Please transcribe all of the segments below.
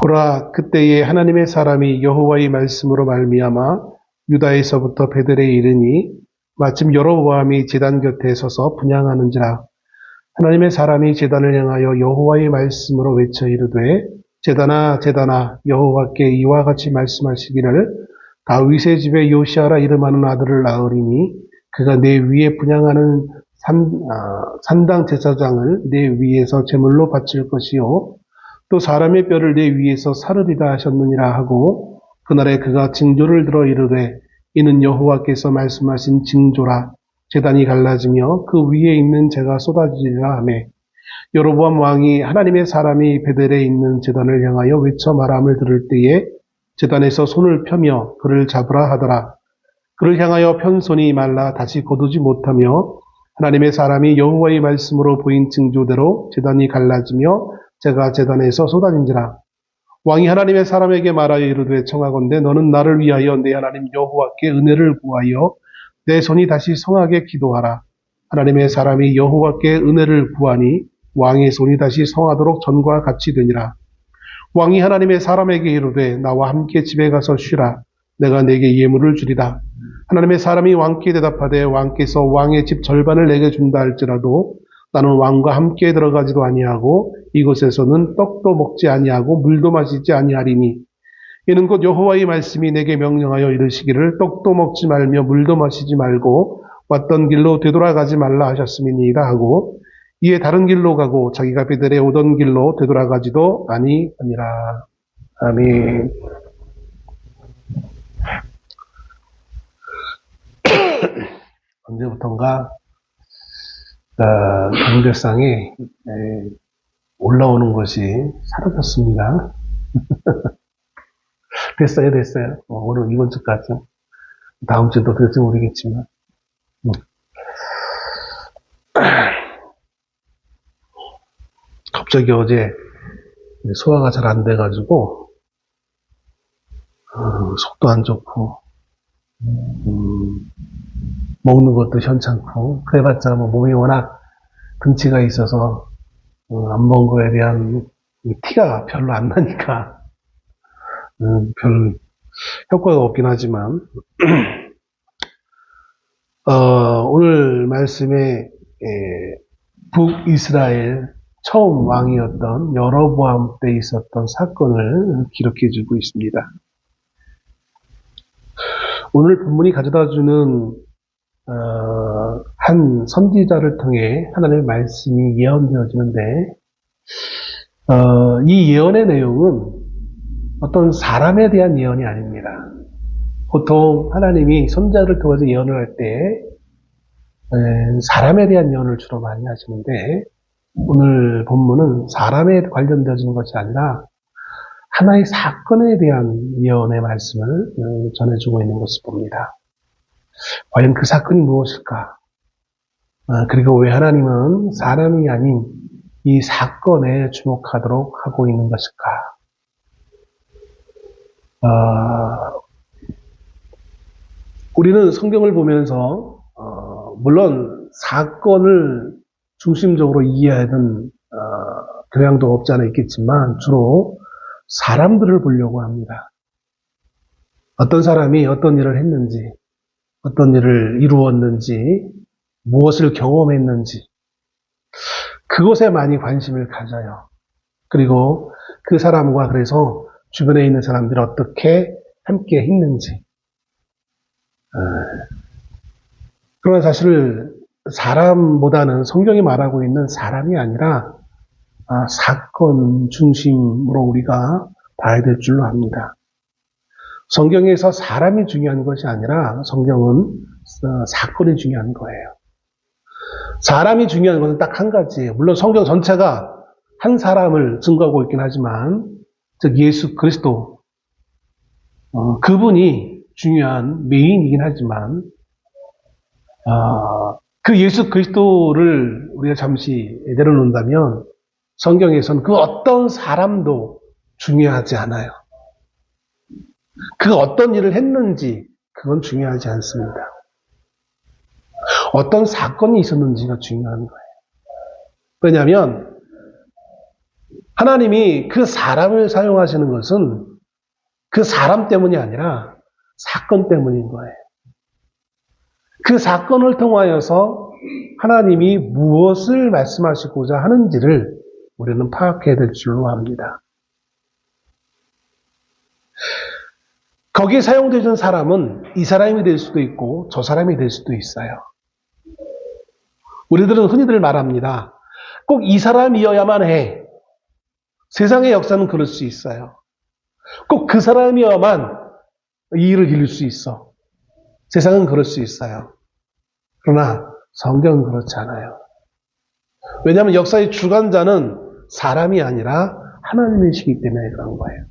보라, 그때에 하나님의 사람이 여호와의 말씀으로 말미암아 유다에서부터 베들레에 이르니 마침 여로보암이 제단 곁에 서서 분향하는지라. 하나님의 사람이 제단을 향하여 여호와의 말씀으로 외쳐 이르되 제단아 제단아 여호와께 이와 같이 말씀하시기를 다윗의 집에 요시아라 이름하는 아들을 낳으리니 그가 내 위에 분향하는 산당 제사장을 내 위에서 제물로 바칠 것이요 또 사람의 뼈를 내 위에서 사르리라 하셨느니라 하고 그날에 그가 징조를 들어 이르되 이는 여호와께서 말씀하신 징조라. 제단이 갈라지며 그 위에 있는 재가 쏟아지리라 하매 여로보암 왕이 하나님의 사람이 베델에 있는 제단을 향하여 외쳐 말함을 들을 때에 제단에서 손을 펴며 그를 잡으라 하더라. 그를 향하여 편 손이 말라 다시 거두지 못하며 하나님의 사람이 여호와의 말씀으로 보인 징조대로 제단이 갈라지며 재가 제단에서 쏟아진지라. 왕이 하나님의 사람에게 말하여 이르되 청하건대 너는 나를 위하여 내 하나님 여호와께 은혜를 구하여 내 손이 다시 성하게 기도하라. 하나님의 사람이 여호와께 은혜를 구하니 왕의 손이 다시 성하도록 전과 같이 되니라. 왕이 하나님의 사람에게 이르되 나와 함께 집에 가서 쉬라. 내가 내게 예물을 주리다. 하나님의 사람이 왕께 대답하되 왕께서 왕의 집 절반을 내게 준다 할지라도 나는 왕과 함께 들어가지도 아니하고 이곳에서는 떡도 먹지 아니하고 물도 마시지 아니하리니 이는 곧 여호와의 말씀이 내게 명령하여 이르시기를 떡도 먹지 말며 물도 마시지 말고 왔던 길로 되돌아가지 말라 하셨음이니이다 하고 이에 다른 길로 가고 자기가 베델에 오던 길로 되돌아가지도 아니하니라. 아멘. 언제부턴가 경제상에 올라오는 것이 사라졌습니다. 됐어요. 오늘 이번 주까지. 다음 주도 될지 모르겠지만. 갑자기 어제 소화가 잘 안 돼가지고 속도 안 좋고 먹는 것도 현찮고 그래봤자 뭐 몸이 워낙 등치가 있어서 안 먹은 거에 대한 티가 별로 안 나니까 별 효과가 없긴 하지만 오늘 말씀에 북이스라엘 처음 왕이었던 여로보암 때 있었던 사건을 기록해주고 있습니다. 오늘 본문이 가져다주는 한 선지자를 통해 하나님의 말씀이 예언되어지는데 이 예언의 내용은 어떤 사람에 대한 예언이 아닙니다. 보통 하나님이 선지자를 통해서 예언을 할 때 사람에 대한 예언을 주로 많이 하시는데 오늘 본문은 사람에 관련되어지는 것이 아니라 하나의 사건에 대한 예언의 말씀을 전해주고 있는 것을 봅니다. 과연 그 사건이 무엇일까? 그리고 왜 하나님은 사람이 아닌 이 사건에 주목하도록 하고 있는 것일까? 우리는 성경을 보면서 물론 사건을 중심적으로 이해하는 경향도 없지 않아 있겠지만 주로 사람들을 보려고 합니다. 어떤 사람이 어떤 일을 했는지, 어떤 일을 이루었는지, 무엇을 경험했는지 그것에 많이 관심을 가져요. 그리고 그 사람과 그래서 주변에 있는 사람들이 어떻게 함께 했는지. 그러나 사실 사람보다는 성경이 말하고 있는 사람이 아니라 사건 중심으로 우리가 봐야 될 줄로 압니다. 성경에서 사람이 중요한 것이 아니라 성경은 사건이 중요한 거예요. 사람이 중요한 것은 딱 한 가지예요. 물론 성경 전체가 한 사람을 증거하고 있긴 하지만 즉 예수 그리스도 그분이 중요한 메인이긴 하지만 그 예수 그리스도를 우리가 잠시 내려놓는다면 성경에서는 그 어떤 사람도 중요하지 않아요. 그 어떤 일을 했는지 그건 중요하지 않습니다. 어떤 사건이 있었는지가 중요한 거예요. 왜냐하면 하나님이 그 사람을 사용하시는 것은 그 사람 때문이 아니라 사건 때문인 거예요. 그 사건을 통하여서 하나님이 무엇을 말씀하시고자 하는지를 우리는 파악해야 될 줄로 압니다. 거기에 사용되는 사람은 이 사람이 될 수도 있고 저 사람이 될 수도 있어요. 우리들은 흔히들 말합니다. 꼭 이 사람이어야만 해. 세상의 역사는 그럴 수 있어요. 꼭 그 사람이어야만 이 일을 이룰 수 있어. 세상은 그럴 수 있어요. 그러나 성경은 그렇지 않아요. 왜냐하면 역사의 주관자는 사람이 아니라 하나님이시기 때문에 그런 거예요.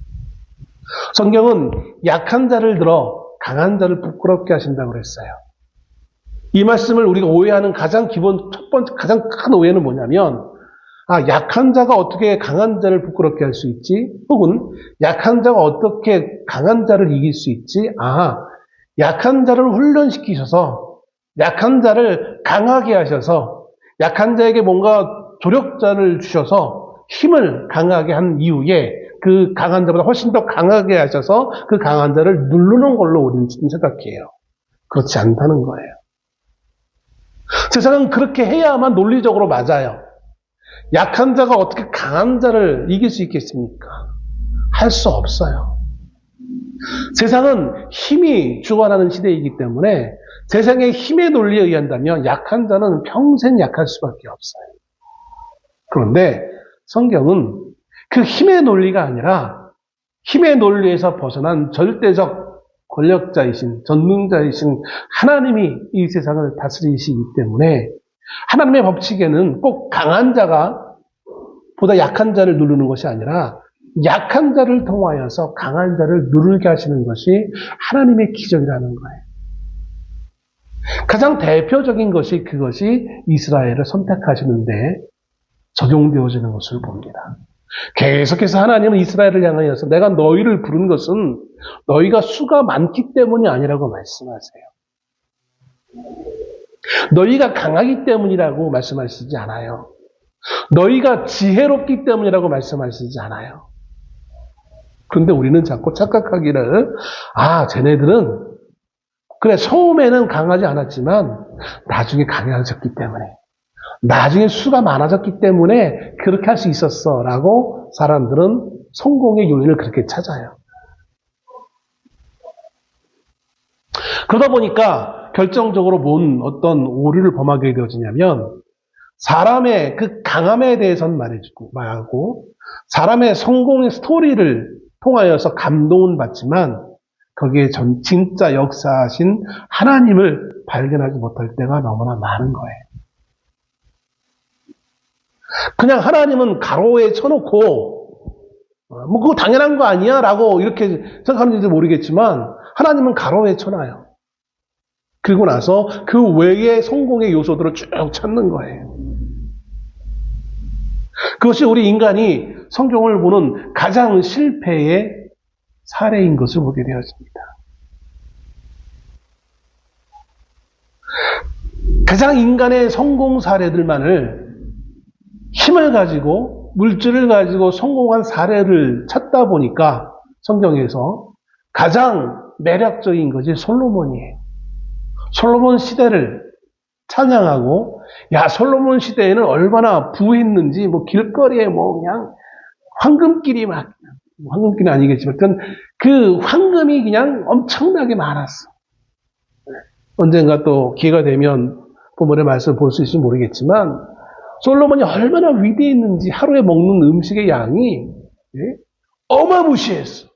성경은 약한 자를 들어 강한 자를 부끄럽게 하신다고 그랬어요. 이 말씀을 우리가 오해하는 가장 첫 번째, 가장 큰 오해는 뭐냐면, 약한 자가 어떻게 강한 자를 부끄럽게 할 수 있지? 혹은 약한 자가 어떻게 강한 자를 이길 수 있지? 약한 자를 훈련시키셔서, 약한 자를 강하게 하셔서, 약한 자에게 뭔가 조력자를 주셔서 힘을 강하게 한 이후에 그 강한 자보다 훨씬 더 강하게 하셔서 그 강한 자를 누르는 걸로 우리는 지금 생각해요. 그렇지 않다는 거예요. 세상은 그렇게 해야만 논리적으로 맞아요. 약한 자가 어떻게 강한 자를 이길 수 있겠습니까? 할 수 없어요. 세상은 힘이 주관하는 시대이기 때문에 세상의 힘의 논리에 의한다면 약한 자는 평생 약할 수밖에 없어요. 그런데 성경은 그 힘의 논리가 아니라 힘의 논리에서 벗어난 절대적 권력자이신, 전능자이신 하나님이 이 세상을 다스리시기 때문에 하나님의 법칙에는 꼭 강한 자가 보다 약한 자를 누르는 것이 아니라 약한 자를 통하여서 강한 자를 누르게 하시는 것이 하나님의 기적이라는 거예요. 가장 대표적인 것이 그것이 이스라엘을 선택하시는데 적용되어지는 것을 봅니다. 계속해서 하나님은 이스라엘을 향하여서 내가 너희를 부른 것은 너희가 수가 많기 때문이 아니라고 말씀하세요. 너희가 강하기 때문이라고 말씀하시지 않아요. 너희가 지혜롭기 때문이라고 말씀하시지 않아요. 그런데 우리는 자꾸 착각하기를 쟤네들은 그래 처음에는 강하지 않았지만 나중에 강해졌기 때문에 나중에 수가 많아졌기 때문에 그렇게 할 수 있었어 라고 사람들은 성공의 요인을 그렇게 찾아요. 그러다 보니까 결정적으로 뭔 어떤 오류를 범하게 되어지냐면 사람의 그 강함에 대해서는 말하고 사람의 성공의 스토리를 통하여서 감동은 받지만 거기에 진짜 역사하신 하나님을 발견하지 못할 때가 너무나 많은 거예요. 그냥 하나님은 가로에 쳐놓고 그거 당연한 거 아니야? 라고 이렇게 생각하는지 모르겠지만 하나님은 가로에 쳐놔요. 그리고 나서 그 외의 성공의 요소들을 쭉 찾는 거예요. 그것이 우리 인간이 성경을 보는 가장 실패의 사례인 것을 보게 되었습니다. 가장 인간의 성공 사례들만을 힘을 가지고 물질을 가지고 성공한 사례를 찾다 보니까 성경에서 가장 매력적인 것이 솔로몬이에요. 솔로몬 시대를 찬양하고 솔로몬 시대에는 얼마나 부했는지 길거리에 그냥 황금길이 황금길은 아니겠지만 그 황금이 그냥 엄청나게 많았어. 언젠가 또 기회가 되면 본문의 말씀을 볼 수 있을지 모르겠지만 솔로몬이 얼마나 위대했는지 하루에 먹는 음식의 양이 어마무시했어.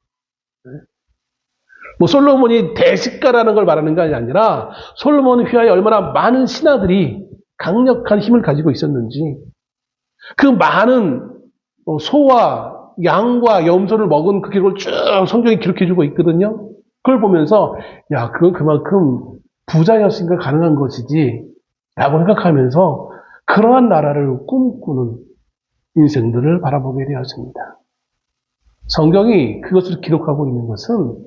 솔로몬이 대식가라는 걸 말하는 게 아니라 솔로몬 휘하에 얼마나 많은 신하들이 강력한 힘을 가지고 있었는지 그 많은 소와 양과 염소를 먹은 그 기록을 쭉 성경이 기록해주고 있거든요. 그걸 보면서 그건 그만큼 부자였으니까 가능한 것이지 라고 생각하면서 그러한 나라를 꿈꾸는 인생들을 바라보게 되었습니다. 성경이 그것을 기록하고 있는 것은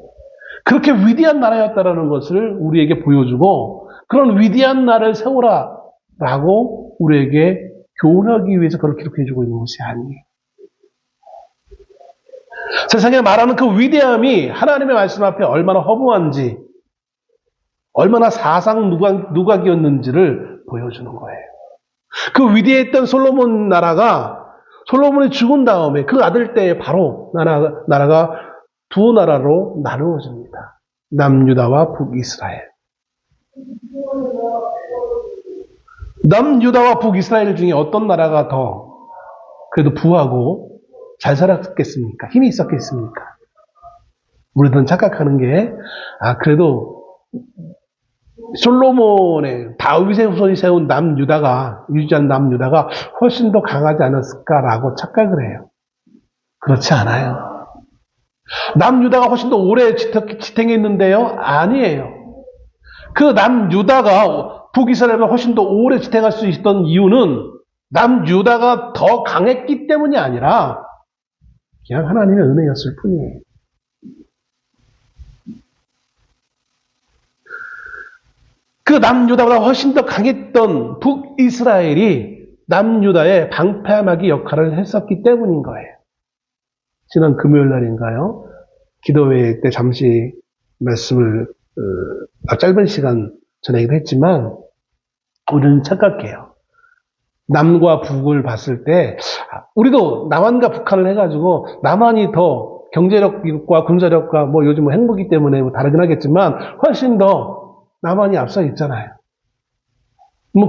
그렇게 위대한 나라였다라는 것을 우리에게 보여주고 그런 위대한 나라를 세우라라고 우리에게 교훈하기 위해서 그걸 기록해주고 있는 것이 아니에요. 세상에 말하는 그 위대함이 하나님의 말씀 앞에 얼마나 허무한지, 얼마나 사상 누각이었는지를 보여주는 거예요. 그 위대했던 솔로몬 나라가 솔로몬이 죽은 다음에 그 아들 때에 바로 나라가 두 나라로 나누어집니다. 남유다와 북이스라엘. 남유다와 북이스라엘 중에 어떤 나라가 더 그래도 부하고 잘 살았겠습니까? 힘이 있었겠습니까? 우리들은 착각하는 게, 그래도 솔로몬의 다윗의 후손이 세운 유지한 남유다가 훨씬 더 강하지 않았을까라고 착각을 해요. 그렇지 않아요. 남유다가 훨씬 더 오래 지탱했는데요? 아니에요. 그 남유다가 북이스라엘보다 훨씬 더 오래 지탱할 수 있었던 이유는 남유다가 더 강했기 때문이 아니라 그냥 하나님의 은혜였을 뿐이에요. 그 남유다보다 훨씬 더 강했던 북이스라엘이 남유다의 방패막이 역할을 했었기 때문인 거예요. 지난 금요일 날인가요? 기도회 때 잠시 말씀을 짧은 시간 전하기도 했지만 우리는 착각해요. 남과 북을 봤을 때 우리도 남한과 북한을 해가지고 남한이 더 경제력과 군사력과 요즘 행보기 때문에 다르긴 하겠지만 훨씬 더 남한이 앞서 있잖아요.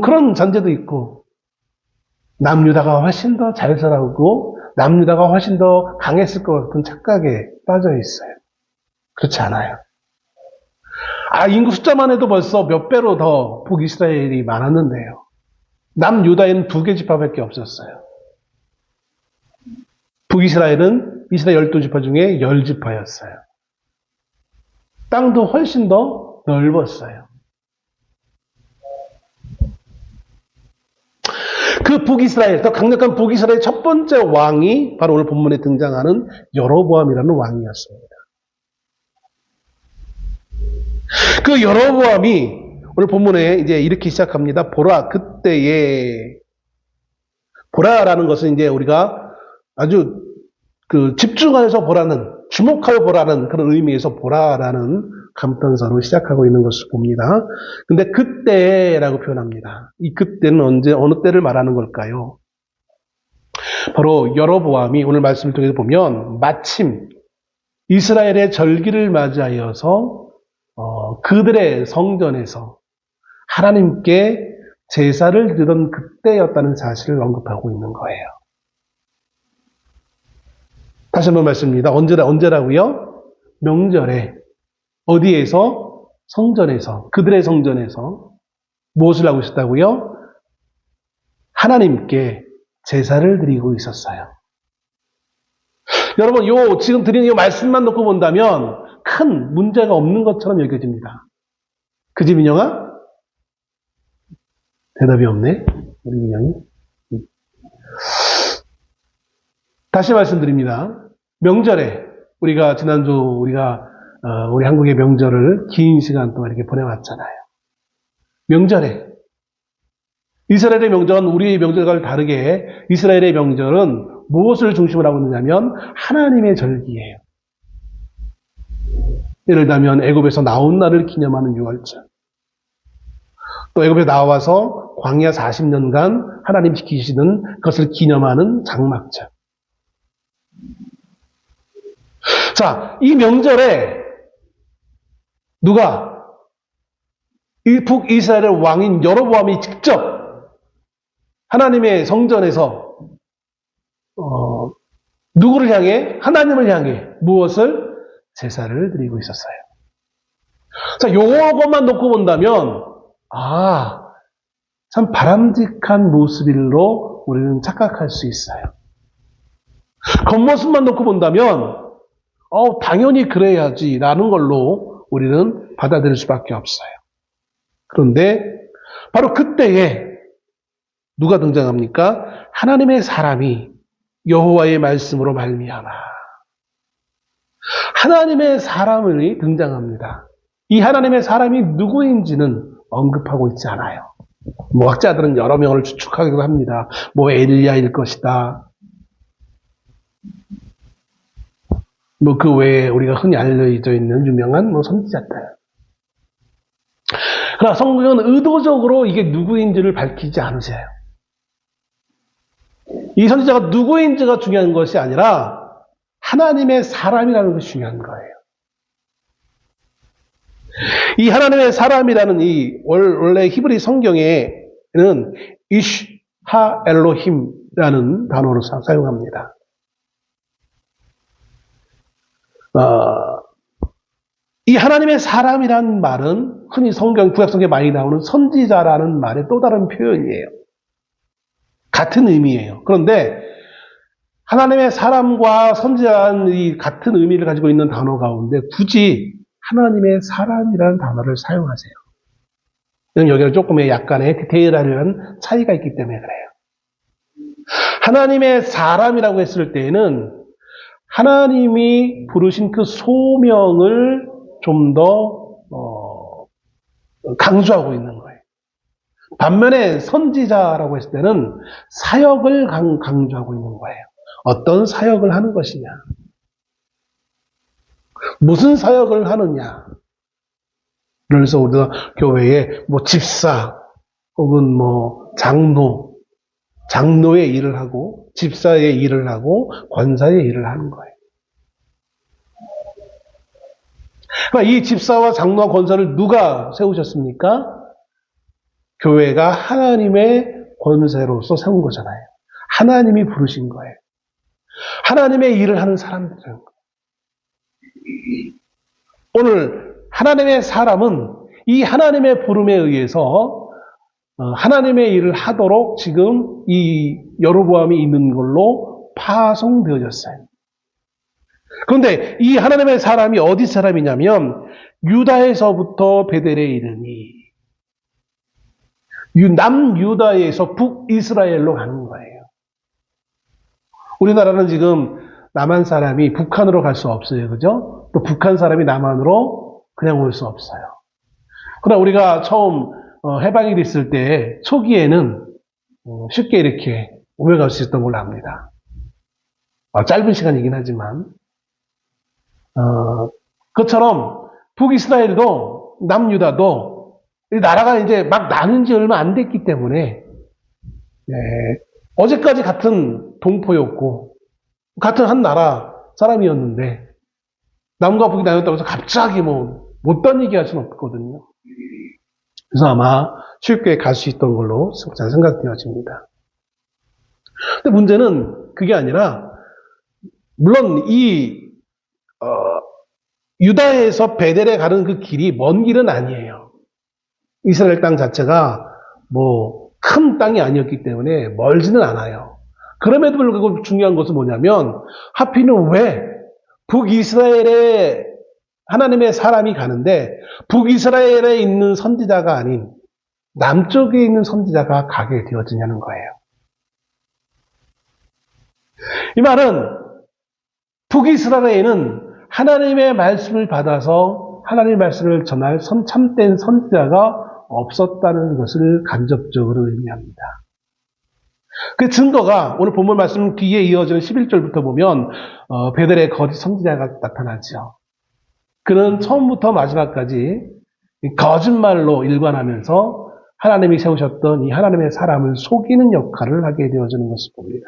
그런 전제도 있고 남유다가 훨씬 더 잘 살아오고 남유다가 훨씬 더 강했을 것 같은 착각에 빠져 있어요. 그렇지 않아요. 인구 숫자만 해도 벌써 몇 배로 더 북이스라엘이 많았는데요. 남유다에는 2개 지파밖에 없었어요. 북이스라엘은 이스라엘 12지파 중에 10지파였어요. 땅도 훨씬 더 넓었어요. 그 북이스라엘, 더 강력한 북이스라엘의 첫 번째 왕이 바로 오늘 본문에 등장하는 여로보암이라는 왕이었습니다. 그 여로보암이 오늘 본문에 이제 이렇게 시작합니다. 보라, 그때에. 보라라는 것은 이제 우리가 아주 집중해서 보라는, 주목하여 보라는 그런 의미에서 보라라는 감탄사로 시작하고 있는 것을 봅니다. 근데 그때라고 표현합니다. 이 그때는 어느 때를 말하는 걸까요? 바로 여로보암이 오늘 말씀을 통해서 보면 마침 이스라엘의 절기를 맞이하여서 그들의 성전에서 하나님께 제사를 드리던 그때였다는 사실을 언급하고 있는 거예요. 다시 한번 말씀입니다. 언제라고요? 명절에. 어디에서? 성전에서. 그들의 성전에서. 무엇을 하고 있었다고요? 하나님께 제사를 드리고 있었어요. 여러분, 지금 드리는 이 말씀만 놓고 본다면 큰 문제가 없는 것처럼 여겨집니다. 그지, 민영아? 대답이 없네, 우리 민영이. 다시 말씀드립니다. 명절에, 지난주 우리 한국의 명절을 긴 시간 동안 이렇게 보내왔잖아요. 명절에. 이스라엘의 명절은 우리의 명절과는 다르게 이스라엘의 명절은 무엇을 중심으로 하고 있느냐면 하나님의 절기예요. 예를 들면 애굽에서 나온 날을 기념하는 유월절. 또 애굽에 나와서 광야 40년간 하나님 지키시는 그것을 기념하는 장막절. 자, 이 명절에 누가 북이스라엘의 왕인 여로보암이 직접 하나님의 성전에서 누구를 향해? 하나님을 향해 무엇을? 제사를 드리고 있었어요. 자, 요것만 놓고 본다면 참 바람직한 모습일로 우리는 착각할 수 있어요. 겉모습만 놓고 본다면 당연히 그래야지라는 걸로 우리는 받아들일 수밖에 없어요. 그런데 바로 그때에 누가 등장합니까? 하나님의 사람이 여호와의 말씀으로 말미암아 하나님의 사람이 등장합니다. 이 하나님의 사람이 누구인지는 언급하고 있지 않아요. 학자들은 여러 명을 추측하기도 합니다. 엘리야일 것이다. 뭐 그 외에 우리가 흔히 알려져 있는 유명한 뭐 선지자들. 그러나 성경은 의도적으로 이게 누구인지를 밝히지 않으세요. 이 선지자가 누구인지가 중요한 것이 아니라 하나님의 사람이라는 것이 중요한 거예요. 이 하나님의 사람이라는 이 원래 히브리 성경에는 이시하 엘로힘이라는 단어로 사용합니다. 이 하나님의 사람이라는 말은 흔히 구약 성경에 많이 나오는 선지자라는 말의 또 다른 표현이에요. 같은 의미예요. 그런데 하나님의 사람과 선지자라는 이 같은 의미를 가지고 있는 단어 가운데 굳이 하나님의 사람이라는 단어를 사용하세요. 여기는 조금의 약간의 디테일한 차이가 있기 때문에 그래요. 하나님의 사람이라고 했을 때에는 하나님이 부르신 그 소명을 좀 더 강조하고 있는 거예요. 반면에 선지자라고 했을 때는 사역을 강조하고 있는 거예요. 어떤 사역을 하는 것이냐, 무슨 사역을 하느냐. 그래서 우리가 교회에 뭐 집사 혹은 뭐 장로의 일을 하고 집사의 일을 하고 권사의 일을 하는 거예요. 그러니까 이 집사와 장로와 권사를 누가 세우셨습니까? 교회가 하나님의 권세로서 세운 거잖아요. 하나님이 부르신 거예요. 하나님의 일을 하는 사람들이라는 거예요. 오늘 하나님의 사람은 이 하나님의 부름에 의해서 하나님의 일을 하도록 지금 이 여로보암이 있는 걸로 파송되어졌어요. 그런데 이 하나님의 사람이 어디 사람이냐면 유다에서부터 베델에 이르니 남유다에서 북이스라엘로 가는 거예요. 우리나라는 지금 남한 사람이 북한으로 갈 수 없어요. 그죠? 또 북한 사람이 남한으로 그냥 올 수 없어요. 그러나 우리가 처음 해방이 됐을 때 초기에는 쉽게 이렇게 오며갈 수 있었던 걸로 압니다. 짧은 시간이긴 하지만 그것처럼 북이스라엘도 남유다도 이 나라가 이제 막 나눈 지 얼마 안 됐기 때문에 어제까지 같은 동포였고 같은 한 나라 사람이었는데 남과 북이 나눴다고 해서 갑자기 뭐 못된 얘기 할 수는 없거든요. 그래서 아마 쉽게 갈 수 있던 걸로 생각되어집니다. 근데 문제는 그게 아니라 물론 유다에서 베델에 가는 그 길이 먼 길은 아니에요. 이스라엘 땅 자체가 뭐 큰 땅이 아니었기 때문에 멀지는 않아요. 그럼에도 불구하고 중요한 것은 뭐냐면 하필은 왜 북이스라엘에 하나님의 사람이 가는데 북이스라엘에 있는 선지자가 아닌 남쪽에 있는 선지자가 가게 되어지냐는 거예요. 이 말은 북이스라엘에는 하나님의 말씀을 받아서 하나님의 말씀을 전할 참된 선지자가 없었다는 것을 간접적으로 의미합니다. 그 증거가 오늘 본문 말씀 뒤에 이어지는 11절부터 보면 베델에 거짓 선지자가 나타나죠. 그는 처음부터 마지막까지 거짓말로 일관하면서 하나님이 세우셨던 이 하나님의 사람을 속이는 역할을 하게 되어지는 것을 봅니다.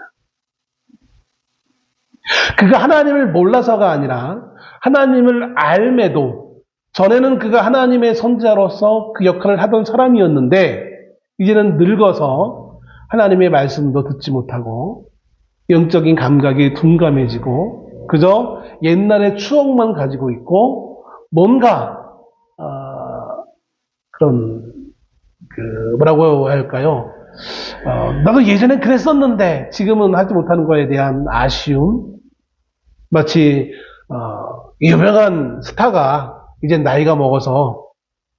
그가 하나님을 몰라서가 아니라 하나님을 알매도 전에는 그가 하나님의 선지자로서 그 역할을 하던 사람이었는데 이제는 늙어서 하나님의 말씀도 듣지 못하고 영적인 감각이 둔감해지고 그저 옛날의 추억만 가지고 있고 뭔가 그런 뭐라고 할까요? 나도 예전엔 그랬었는데 지금은 하지 못하는 거에 대한 아쉬움, 마치 유명한 스타가 이제 나이가 먹어서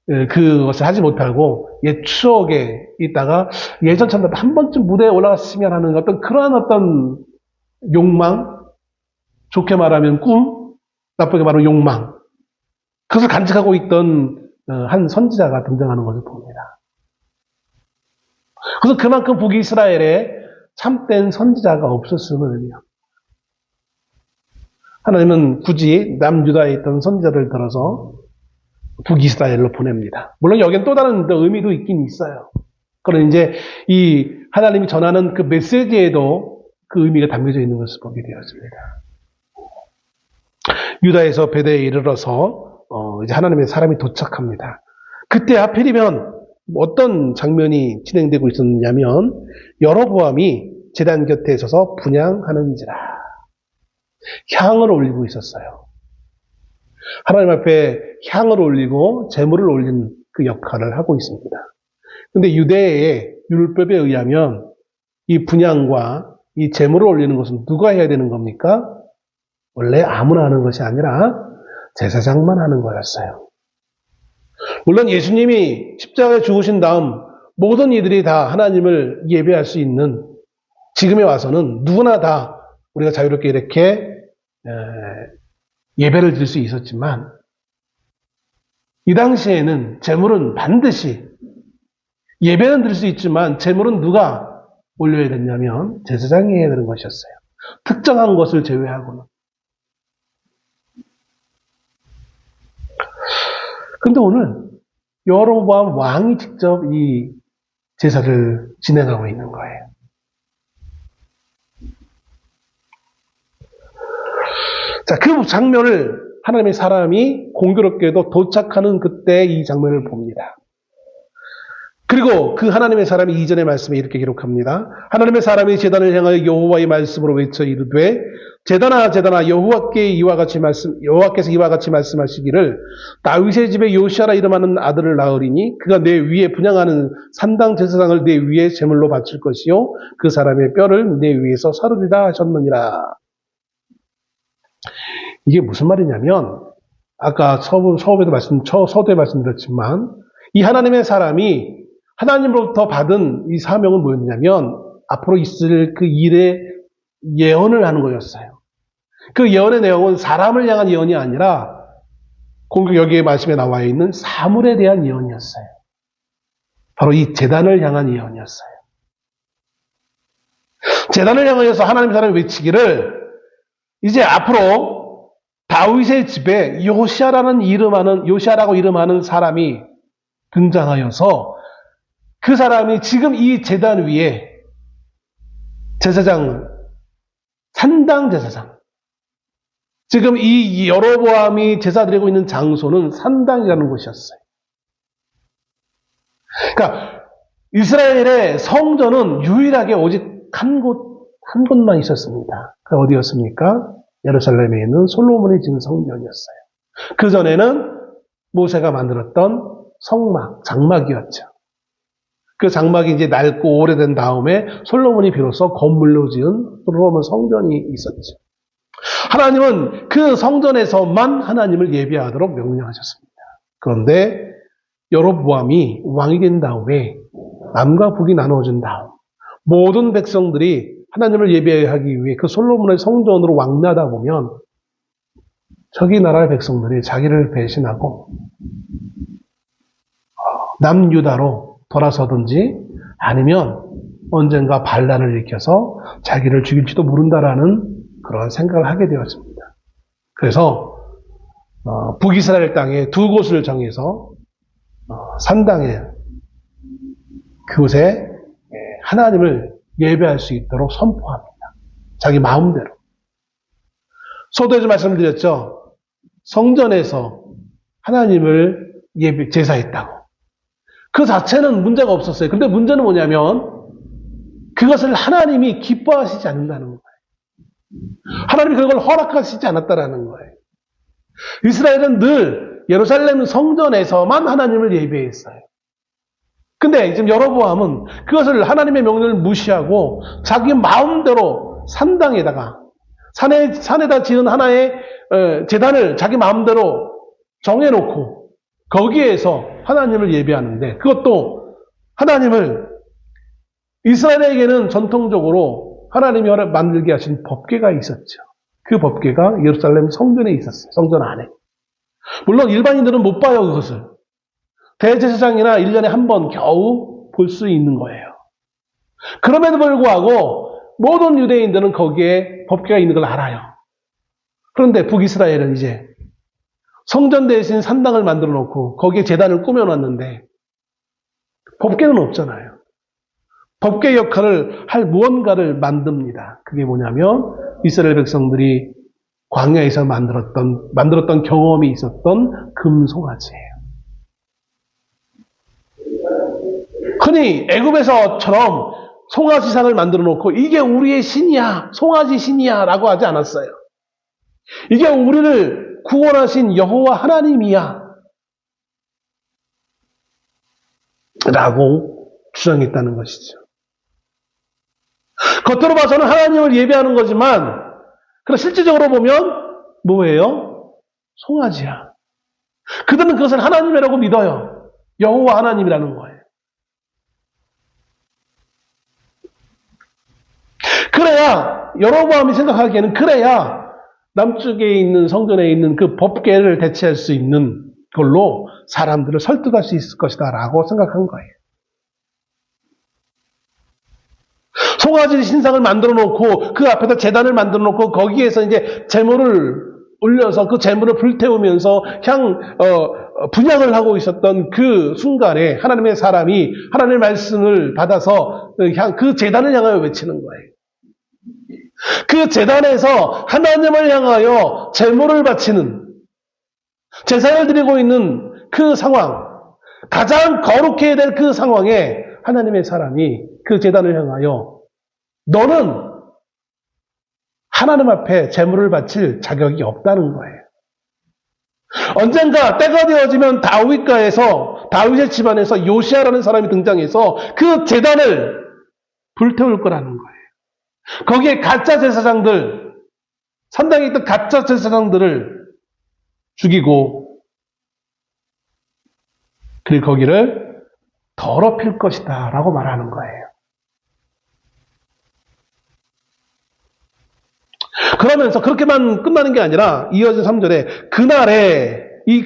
그것을 하지 못하고 옛 추억에 있다가 예전처럼 한 번쯤 무대에 올라갔으면 하는 그러한 어떤 욕망, 좋게 말하면 꿈, 나쁘게 말하면 욕망, 그것을 간직하고 있던 한 선지자가 등장하는 것을 봅니다. 그래서 그만큼 북이스라엘에 참된 선지자가 없었음을 의미합니다. 하나님은 굳이 남유다에 있던 선지자들 들어서 북이스라엘로 보냅니다. 물론 여기엔 또 다른 의미도 있긴 있어요. 그러나 이제 이 하나님이 전하는 그 메시지에도 그 의미가 담겨져 있는 것을 보게 되었습니다. 유다에서 베델에 이르러서 이제 하나님의 사람이 도착합니다. 그때 하필이면 어떤 장면이 진행되고 있었냐면 여로보암이 제단 곁에 서서 분향하는지라 향을 올리고 있었어요. 하나님 앞에 향을 올리고 제물을 올리는 그 역할을 하고 있습니다. 그런데 유대의 율법에 의하면 이 분향과 이 제물을 올리는 것은 누가 해야 되는 겁니까? 원래 아무나 하는 것이 아니라 제사장만 하는 거였어요. 물론 예수님이 십자가에 죽으신 다음 모든 이들이 다 하나님을 예배할 수 있는 지금에 와서는 누구나 다 우리가 자유롭게 이렇게 예배를 드릴 수 있었지만 이 당시에는 제물은 반드시 예배는 드릴 수 있지만 제물은 누가 올려야 됐냐면 제사장이 해야 되는 것이었어요. 특정한 것을 제외하고는. 그런데 오늘 여로보암 왕이 직접 이 제사를 진행하고 있는 거예요. 자, 그 장면을 하나님의 사람이 공교롭게도 도착하는 그때 이 장면을 봅니다. 그리고 그 하나님의 사람이 이전의 말씀에 이렇게 기록합니다. 하나님의 사람이 제단을 향하여 여호와의 말씀으로 외쳐 이르되 제단아 제단아 여호와께서 이와 같이 말씀하시기를 다윗의 집에 요시아라 이름하는 아들을 낳으리니 그가 내 위에 분향하는 산당 제사장을 내 위에 제물로 바칠 것이요 그 사람의 뼈를 내 위에서 사르리라 하셨느니라. 이게 무슨 말이냐면 아까 서두에 말씀드렸지만 이 하나님의 사람이 하나님으로부터 받은 이 사명은 뭐였냐면 앞으로 있을 그 일의 예언을 하는 거였어요. 그 예언의 내용은 사람을 향한 예언이 아니라 공격 여기에 말씀에 나와 있는 사물에 대한 예언이었어요. 바로 이 제단을 향한 예언이었어요. 제단을 향하여서 하나님의 사람이 외치기를 이제 앞으로 다윗의 집에 요시아라고 이름하는 사람이 등장하여서 그 사람이 지금 이 제단 위에 제사장, 산당 제사장. 지금 이 여로보암이 제사 드리고 있는 장소는 산당이라는 곳이었어요. 그러니까 이스라엘의 성전은 유일하게 오직 한 곳만 있었습니다. 그 어디였습니까? 예루살렘에 있는 솔로몬이 지은 성전이었어요. 그 전에는 모세가 만들었던 성막, 장막이었죠. 그 장막이 이제 낡고 오래된 다음에 솔로몬이 비로소 건물로 지은 솔로몬 성전이 있었죠. 하나님은 그 성전에서만 하나님을 예배하도록 명령하셨습니다. 그런데 여로보암이 왕이 된 다음에 남과 북이 나누어진 다음 모든 백성들이 하나님을 예배하기 위해 그 솔로몬의 성전으로 왕래하다 보면 저기 나라의 백성들이 자기를 배신하고 남유다로 돌아서든지 아니면 언젠가 반란을 일으켜서 자기를 죽일지도 모른다라는 그런 생각을 하게 되었습니다. 그래서 북이스라엘 땅에 두 곳을 정해서 산당에 그곳에 하나님을 예배할 수 있도록 선포합니다. 자기 마음대로. 서두에서 말씀드렸죠. 성전에서 하나님을 제사했다고. 그 자체는 문제가 없었어요. 근데 문제는 뭐냐면 그것을 하나님이 기뻐하시지 않는다는 거예요. 하나님이 그걸 허락하시지 않았다라는 거예요. 이스라엘은 늘 예루살렘 성전에서만 하나님을 예배했어요. 근데 지금 여로보암은 그것을 하나님의 명령을 무시하고 자기 마음대로 산당에다가 산에다 지은 하나의 제단을 자기 마음대로 정해놓고 거기에서 하나님을 예배하는데 그것도 하나님을 이스라엘에게는 전통적으로 하나님이 만들게 하신 법궤가 있었죠. 그 법궤가 예루살렘 성전에 있었어요. 성전 안에. 물론 일반인들은 못 봐요, 그것을. 대제사장이나 1년에 한 번 겨우 볼 수 있는 거예요. 그럼에도 불구하고 모든 유대인들은 거기에 법궤가 있는 걸 알아요. 그런데 북이스라엘은 이제 성전 대신 산당을 만들어 놓고 거기에 제단을 꾸며놨는데 법궤는 없잖아요. 법궤 역할을 할 무언가를 만듭니다. 그게 뭐냐면 이스라엘 백성들이 광야에서 만들었던 경험이 있었던 금송아지예요. 흔히 애굽에서처럼 송아지상을 만들어 놓고 이게 우리의 신이야, 송아지 신이야 라고 하지 않았어요. 이게 우리를 구원하신 여호와 하나님이야 라고 주장했다는 것이죠. 겉으로 봐서는 하나님을 예배하는 거지만 그러나 실질적으로 보면 뭐예요? 송아지야. 그들은 그것을 하나님이라고 믿어요. 여호와 하나님이라는 거예요. 그래야 여로보암이 생각하기에는 그래야 남쪽에 있는 성전에 있는 그 법궤를 대체할 수 있는 걸로 사람들을 설득할 수 있을 것이다 라고 생각한 거예요. 송아지 신상을 만들어 놓고 그 앞에다 제단을 만들어 놓고 거기에서 이제 제물을 올려서 그 제물을 불태우면서 분향을 하고 있었던 그 순간에 하나님의 사람이 하나님의 말씀을 받아서 그 제단을 향하여 외치는 거예요. 그 제단에서 하나님을 향하여 제물을 바치는 제사를 드리고 있는 그 상황, 가장 거룩해야 될 그 상황에 하나님의 사람이 그 제단을 향하여 너는 하나님 앞에 제물을 바칠 자격이 없다는 거예요. 언젠가 때가 되어지면 다윗의 집안에서 요시아라는 사람이 등장해서 그 제단을 불태울 거라는 거예요. 거기에 가짜 제사장들, 산당에 있던 가짜 제사장들을 죽이고 그리고 거기를 더럽힐 것이다 라고 말하는 거예요. 그러면서 그렇게만 끝나는 게 아니라 이어진 3절에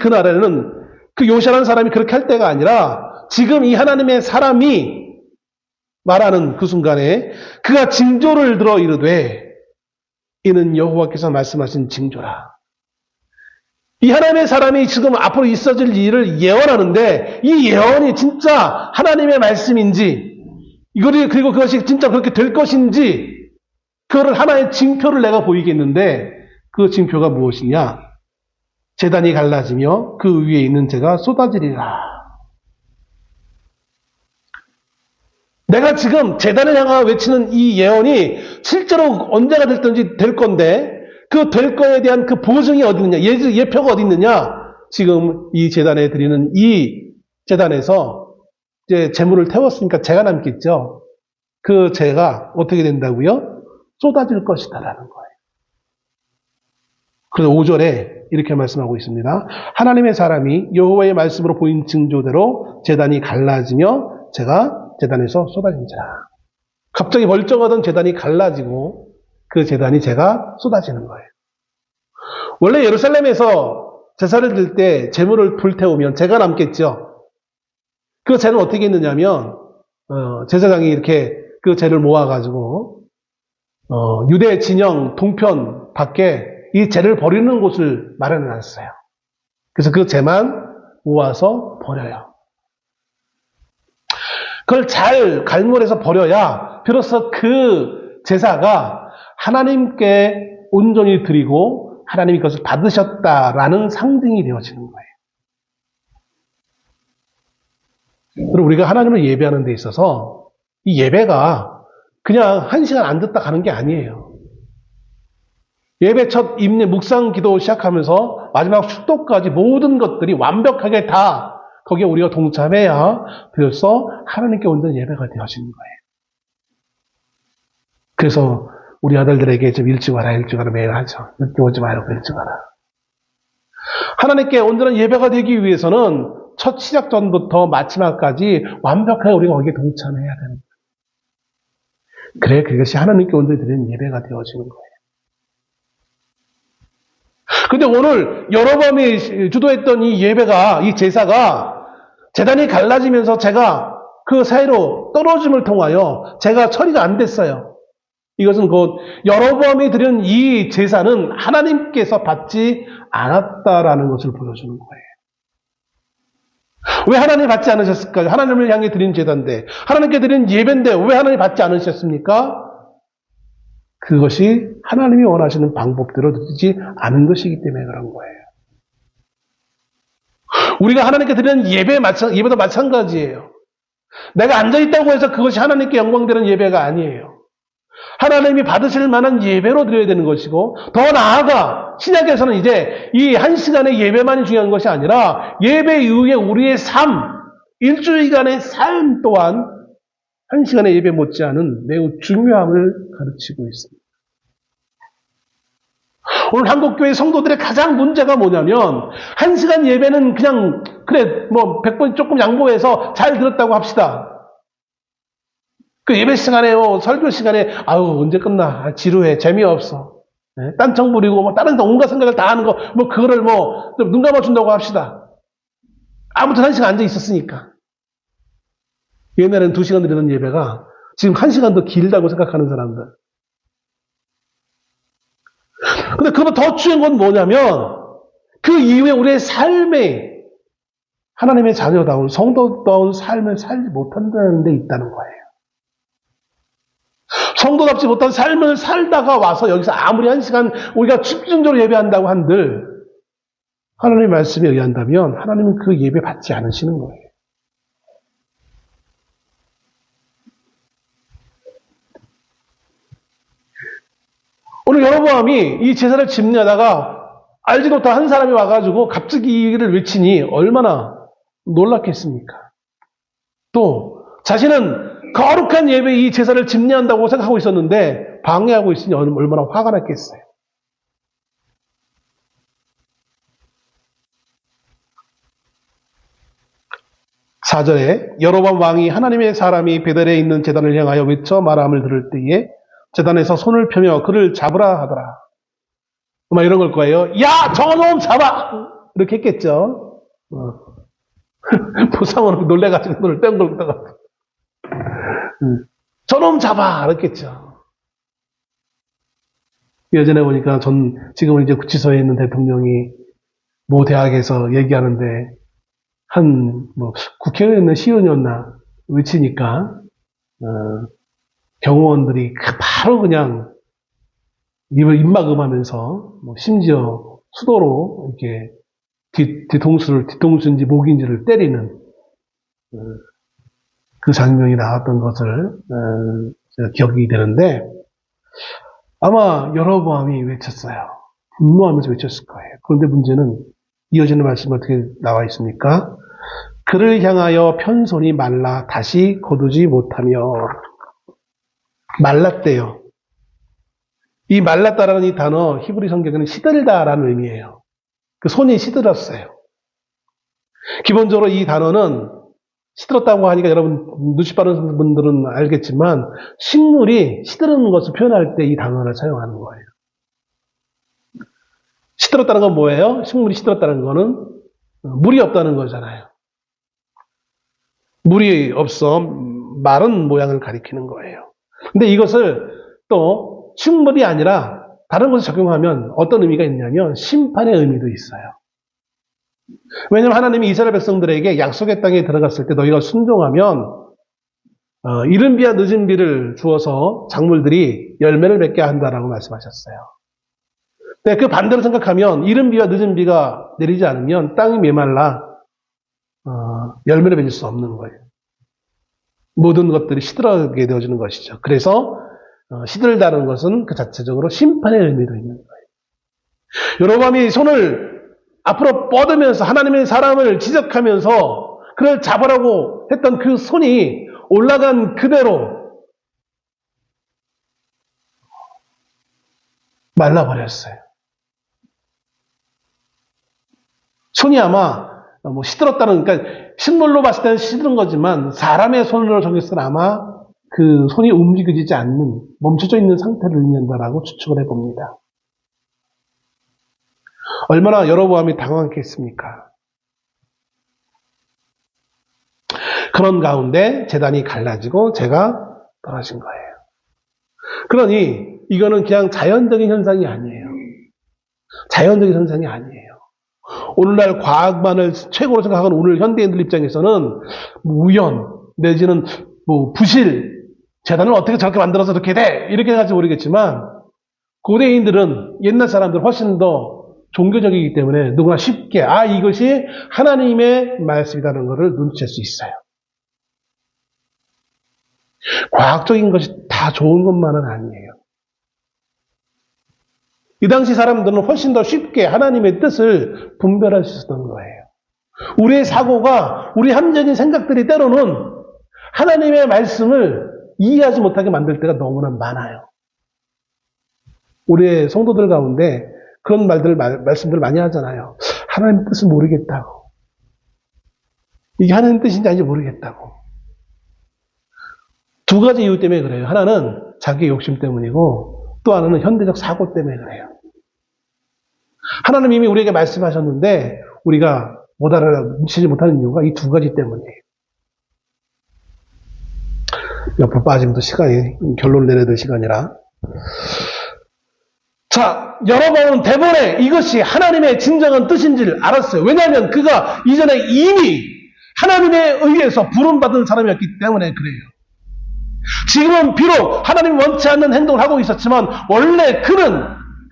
그날에는 그 요시아라는 사람이 그렇게 할 때가 아니라 지금 이 하나님의 사람이 말하는 그 순간에 그가 징조를 들어 이르되 이는 여호와께서 말씀하신 징조라. 이 하나님의 사람이 지금 앞으로 있어질 일을 예언하는데 이 예언이 진짜 하나님의 말씀인지 그리고 그것이 진짜 그렇게 될 것인지 그거를 하나의 징표를 내가 보이겠는데 그 징표가 무엇이냐? 제단이 갈라지며 그 위에 있는 재가 쏟아지리라. 내가 지금 제단을 향하여 외치는 이 예언이 실제로 언제가 됐든지 될 건데 그 될 거에 대한 그 보증이 어디 있느냐? 예표가 어디 있느냐? 지금 이 제단에 드리는 이 제단에서 이제 제물을 태웠으니까 재가 남겠죠. 그 재가 어떻게 된다고요? 쏟아질 것이다라는 거예요. 그래서 5절에 이렇게 말씀하고 있습니다. 하나님의 사람이 여호와의 말씀으로 보인 징조대로 제단이 갈라지며 재가 제단에서 쏟아진지라. 갑자기 멀쩡하던 제단이 갈라지고 그 제단이 재가 쏟아지는 거예요. 원래 예루살렘에서 제사를 드릴 때 제물을 불태우면 재가 남겠죠. 그 재는 어떻게 했느냐면 제사장이 이렇게 그 재를 모아가지고 유대 진영 동편 밖에 이 재를 버리는 곳을 마련해 놨어요. 그래서 그 재만 모아서 버려요. 그걸 잘 갈무리해서 버려야 비로소 그 제사가 하나님께 온전히 드리고 하나님이 그것을 받으셨다라는 상징이 되어지는 거예요. 그리고 우리가 하나님을 예배하는 데 있어서 이 예배가 그냥 1시간 안 듣다 가는 게 아니에요. 예배 첫 임례 묵상 기도 시작하면서 마지막 축도까지 모든 것들이 완벽하게 다 거기에 우리가 동참해야 비로소 하나님께 온전히 예배가 되어지는 거예요. 그래서 우리 아들들에게 좀 일찍 와라 매일 하죠. 늦게 오지 말고 일찍 와라. 하나님께 온전한 예배가 되기 위해서는 첫 시작 전부터 마지막까지 완벽하게 우리가 거기에 동참해야 됩니다. 그래 그것이 하나님께 온전히 드리는 예배가 되어지는 거예요. 근데 오늘 여로보암이 주도했던 이 예배가, 이 제사가 제단이 갈라지면서 제가 그 사이로 떨어짐을 통하여 제가 처리가 안 됐어요. 이것은 곧 여로보암이 드린 이 제사는 하나님께서 받지 않았다라는 것을 보여주는 거예요. 왜 하나님 받지 않으셨을까요? 하나님을 향해 드린 제사인데, 하나님께 드린 예배인데 왜 하나님 받지 않으셨습니까? 그것이 하나님이 원하시는 방법대로 드리지 않은 것이기 때문에 그런 거예요. 우리가 하나님께 드리는 예배도 마찬가지예요. 내가 앉아있다고 해서 그것이 하나님께 영광되는 예배가 아니에요. 하나님이 받으실 만한 예배로 드려야 되는 것이고, 더 나아가 신약에서는 이제 이 한 시간의 예배만이 중요한 것이 아니라 예배 이후에 우리의 삶, 일주일간의 삶 또한 한 시간의 예배 못지않은 매우 중요함을 가르치고 있습니다. 오늘 한국교회 성도들의 가장 문제가 뭐냐면, 한 시간 예배는 그냥 그래 뭐 100번 조금 양보해서 잘 들었다고 합시다. 그 예배 시간에 설교 시간에 언제 끝나? 지루해. 재미없어. 딴청 부리고 뭐 다른 온갖 생각을 다 하는 거 그거를 눈 감아준다고 합시다. 아무튼 한 시간 앉아 있었으니까. 옛날에는 2시간 드리던 예배가 지금 1시간 더 길다고 생각하는 사람들. 근데 그보다 더 중요한 건 뭐냐면 그 이후에 우리의 삶에 하나님의 자녀다운 성도다운 삶을 살지 못한다는 데 있다는 거예요. 성도답지 못한 삶을 살다가 와서 여기서 아무리 1시간 우리가 집중적으로 예배한다고 한들 하나님의 말씀에 의한다면 하나님은 그 예배 받지 않으시는 거예요. 오늘 여로보암이 이 제사를 집례하다가 알지도 못한 한 사람이 와가지고 갑자기 이를 외치니 얼마나 놀랐겠습니까? 또 자신은 거룩한 예배 이 제사를 집례한다고 생각하고 있었는데 방해하고 있으니 얼마나 화가 났겠어요. 사절에 여로보암 왕이 하나님의 사람이 베델에 있는 제단을 향하여 외쳐 말함을 들을 때에 제단에서 손을 펴며 그를 잡으라 하더라. 이런 걸 거예요. 야, 저놈 잡아! 이렇게 했겠죠. 보상으로 놀래가지고 눈을 땡글 떠가지고 저놈 잡아! 이랬겠죠. 예전에 보니까 지금은 이제 구치소에 있는 대통령이 모 대학에서 얘기하는데 국회의원이었나 시의원이었나 외치니까 경호원들이 바로 그냥 입막음하면서 심지어 수도로 이렇게 뒤통수인지 목인지를 때리는 그 장면이 나왔던 것을 제가 기억이 되는데 아마 여로보암이 외쳤어요. 분노하면서 외쳤을 거예요. 그런데 문제는 이어지는 말씀이 어떻게 나와 있습니까? 그를 향하여 편손이 말라 다시 거두지 못하며 말랐대요. 이 말랐다라는 이 단어 히브리 성경에는 시들다라는 의미예요. 그 손이 시들었어요. 기본적으로 이 단어는 시들었다고 하니까 여러분 눈치 빠른 분들은 알겠지만 식물이 시드는 것을 표현할 때 이 단어를 사용하는 거예요. 시들었다는 건 뭐예요? 식물이 시들었다는 거는 물이 없다는 거잖아요. 물이 없어 마른 모양을 가리키는 거예요. 근데 이것을 또 식물이 아니라 다른 것을 적용하면 어떤 의미가 있냐면 심판의 의미도 있어요. 왜냐하면 하나님이 이스라엘 백성들에게 약속의 땅에 들어갔을 때 너희가 순종하면 이른 비와 늦은 비를 주어서 작물들이 열매를 맺게 한다라고 말씀하셨어요. 근데 그 반대로 생각하면 이른 비와 늦은 비가 내리지 않으면 땅이 메말라 열매를 맺을 수 없는 거예요. 모든 것들이 시들하게 되어지는 것이죠. 그래서 시들다는 것은 그 자체적으로 심판의 의미도 있는 거예요. 여로보암이 손을 앞으로 뻗으면서 하나님의 사람을 지적하면서 그를 잡으라고 했던 그 손이 올라간 그대로 말라버렸어요. 손이 아마 시들었다는, 그러니까 식물로 봤을 때는 시드는 거지만 사람의 손으로 정했을 아마 그 손이 움직여지지 않는, 멈춰져 있는 상태를 의미한다라고 추측을 해봅니다. 얼마나 여로보암이 당황했겠습니까? 그런 가운데 제단이 갈라지고 제가 떨어진 거예요. 그러니 이거는 그냥 자연적인 현상이 아니에요. 자연적인 현상이 아니에요. 오늘날 과학만을 최고로 생각하는 오늘 현대인들 입장에서는 우연 내지는 부실, 재단을 어떻게 저렇게 만들어서 그렇게 돼 이렇게 할지 모르겠지만 고대인들은 옛날 사람들 훨씬 더 종교적이기 때문에 누구나 쉽게 이것이 하나님의 말씀이라는 것을 눈치챌 수 있어요. 과학적인 것이 다 좋은 것만은 아니에요. 이 당시 사람들은 훨씬 더 쉽게 하나님의 뜻을 분별할 수 있었던 거예요. 우리의 사고가, 우리 합리적인 생각들이 때로는 하나님의 말씀을 이해하지 못하게 만들 때가 너무나 많아요. 우리의 성도들 가운데 그런 말씀들을 많이 하잖아요. 하나님 뜻을 모르겠다고. 이게 하나님 뜻인지 아닌지 모르겠다고. 두 가지 이유 때문에 그래요. 하나는 자기의 욕심 때문이고 또 하나는 현대적 사고 때문에 그래요. 하나님 이미 우리에게 말씀하셨는데 우리가 못 알아듣지 못하는 이유가 이 두 가지 때문이에요. 옆으로 빠지면 또 결론을 내려야 될 시간이라. 자, 여로보암은 대본에 이것이 하나님의 진정한 뜻인지를 알았어요. 왜냐하면 그가 이전에 이미 하나님에 의해서 부름받은 사람이었기 때문에 그래요. 지금은 비록 하나님이 원치 않는 행동을 하고 있었지만 원래 그는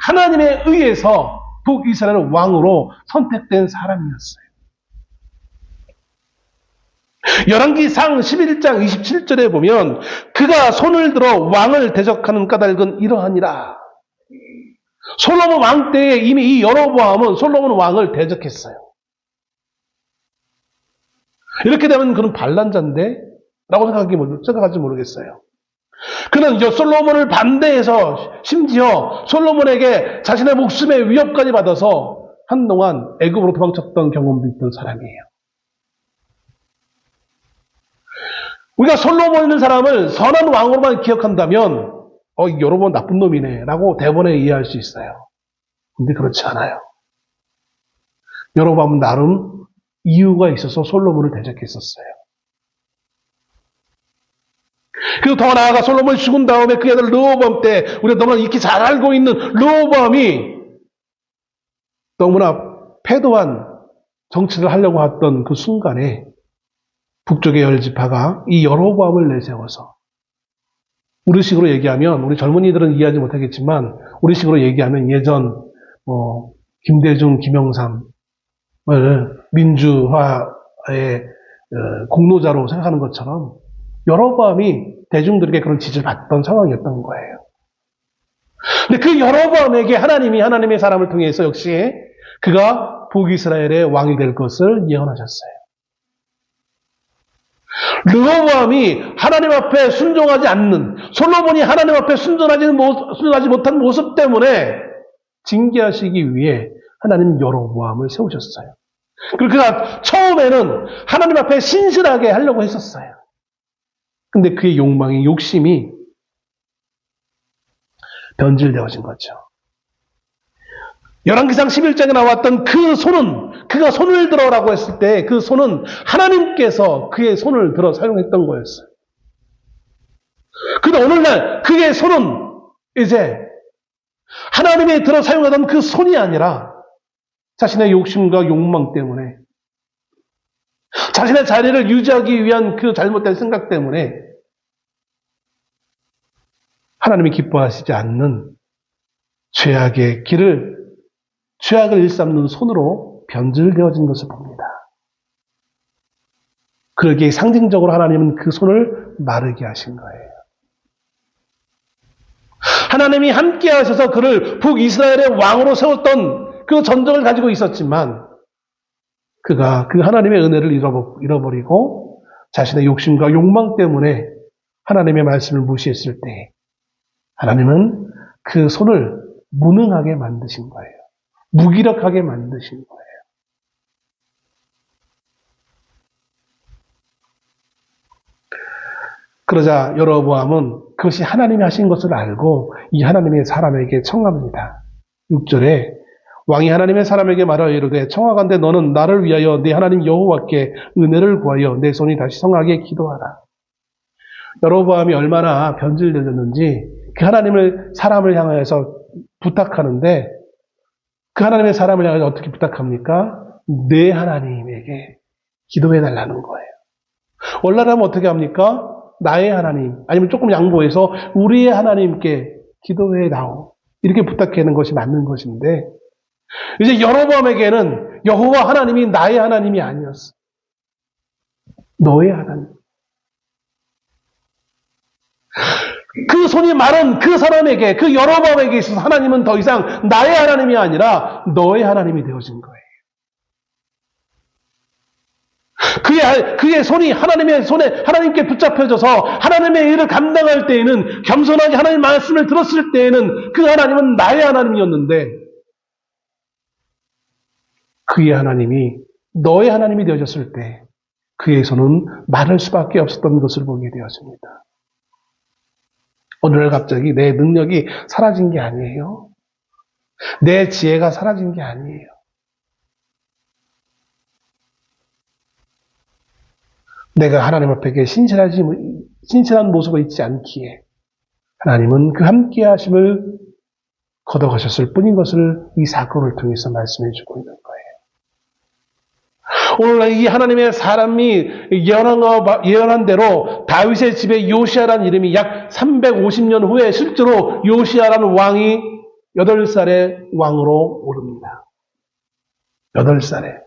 하나님에 의해서 북이스라엘 왕으로 선택된 사람이었어요. 열왕기상 11장 27절에 보면 그가 손을 들어 왕을 대적하는 까닭은 이러하니라. 솔로몬 왕 때에 이미 이 여로보암은 솔로몬 왕을 대적했어요. 이렇게 되면 그는 반란자인데? 라고 생각할지 모르겠어요. 그는 솔로몬을 반대해서 심지어 솔로몬에게 자신의 목숨의 위협까지 받아서 한동안 애굽으로 도망쳤던 경험도 있던 사람이에요. 우리가 솔로몬이라는 사람을 선한 왕으로만 기억한다면 여로보암 나쁜 놈이네 라고 대본에 이해할 수 있어요. 근데 그렇지 않아요. 여로보암은 나름 이유가 있어서 솔로몬을 대적했었어요. 그리고 더 나아가 솔로몬이 죽은 다음에 그 아들 르호보암 때 우리가 너무나 익히 잘 알고 있는 르호보암이 너무나 패도한 정치를 하려고 했던 그 순간에 북쪽의 열지파가 이 여로보암을 내세워서 우리식으로 얘기하면 우리 젊은이들은 이해하지 못하겠지만 우리식으로 얘기하면 예전 김대중, 김영삼을 민주화의 공로자로 생각하는 것처럼 여로보암이 대중들에게 그런 지지를 받던 상황이었던 거예요. 근데 그 여로보암에게 하나님이 하나님의 사람을 통해서 역시 그가 북이스라엘의 왕이 될 것을 예언하셨어요. 르호보암이 하나님 앞에 순종하지 않는, 솔로몬이 하나님 앞에 순종하지 못한 모습 때문에 징계하시기 위해 하나님 여로보암을 세우셨어요. 그리고 그가 처음에는 하나님 앞에 신실하게 하려고 했었어요. 근데 그의 욕심이 변질되어진 거죠. 열왕기상 11장에 나왔던 그 손은, 그가 손을 들어라고 했을 때 그 손은 하나님께서 그의 손을 들어 사용했던 거였어요. 그런데 오늘날 그의 손은 이제 하나님이 들어 사용하던 그 손이 아니라 자신의 욕심과 욕망 때문에, 자신의 자리를 유지하기 위한 그 잘못된 생각 때문에 하나님이 기뻐하시지 않는 죄악을 일삼는 손으로 변질되어진 것을 봅니다. 그러기에 상징적으로 하나님은 그 손을 마르게 하신 거예요. 하나님이 함께 하셔서 그를 북이스라엘의 왕으로 세웠던 그 전적을 가지고 있었지만 그가 그 하나님의 은혜를 잃어버리고 자신의 욕심과 욕망 때문에 하나님의 말씀을 무시했을 때 하나님은 그 손을 무능하게 만드신 거예요. 무기력하게 만드신 거예요. 그러자 여로보암은 그것이 하나님이 하신 것을 알고 이 하나님의 사람에게 청합니다. 6절에 왕이 하나님의 사람에게 말하여 이르되 청하건대 너는 나를 위하여 네 하나님 여호와께 은혜를 구하여 내 손이 다시 성하게 기도하라. 여로보암이 얼마나 변질되었는지 그 하나님을 사람을 향해서 부탁하는데 그 하나님의 사람을 향해서 어떻게 부탁합니까? 내 하나님에게 기도해 달라는 거예요. 원래라면 어떻게 합니까? 나의 하나님, 아니면 조금 양보해서 우리의 하나님께 기도해 다오. 이렇게 부탁하는 것이 맞는 것인데 이제 여로보암에게는 여호와 하나님이 나의 하나님이 아니었어. 너의 하나님. 그 손이 마른 그 사람에게, 그 여로보암에게 있어서 하나님은 더 이상 나의 하나님이 아니라 너의 하나님이 되어진 거예요. 그의 손이 하나님의 손에 하나님께 붙잡혀져서 하나님의 일을 감당할 때에는 겸손하게 하나님의 말씀을 들었을 때에는 그 하나님은 나의 하나님이었는데 그의 하나님이 너의 하나님이 되어졌을 때 그의 손은 마를 수밖에 없었던 것을 보게 되었습니다. 오늘 갑자기 내 능력이 사라진 게 아니에요. 내 지혜가 사라진 게 아니에요. 내가 하나님 앞에 신실한 모습을 잊지 않기에 하나님은 그 함께 하심을 걷어가셨을 뿐인 것을 이 사건을 통해서 말씀해 주고 있는 거예요. 오늘날 이 하나님의 사람이 예언한 대로 다윗의 집에 요시아라는 이름이 약 350년 후에 실제로 요시아라는 왕이 8살의 왕으로 오릅니다. 8살에.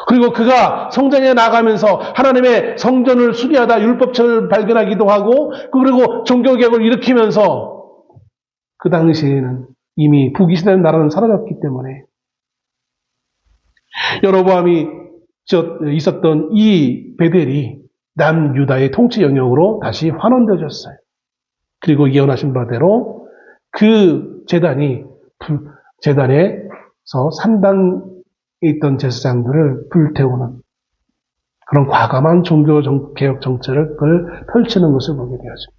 그리고 그가 성전에 나가면서 하나님의 성전을 수리하다 율법책을 발견하기도 하고 그리고 종교개혁을 일으키면서 그 당시에는 이미 북이스라엘 나라는 사라졌기 때문에 여로보암이 있었던 이 베델이 남유다의 통치 영역으로 다시 환원되어졌어요. 그리고 예언하신 바대로 그 재단에서 3단 있던 제사장들을 불태우는 그런 과감한 종교개혁 정책을 펼치는 것을 보게 되었습니다.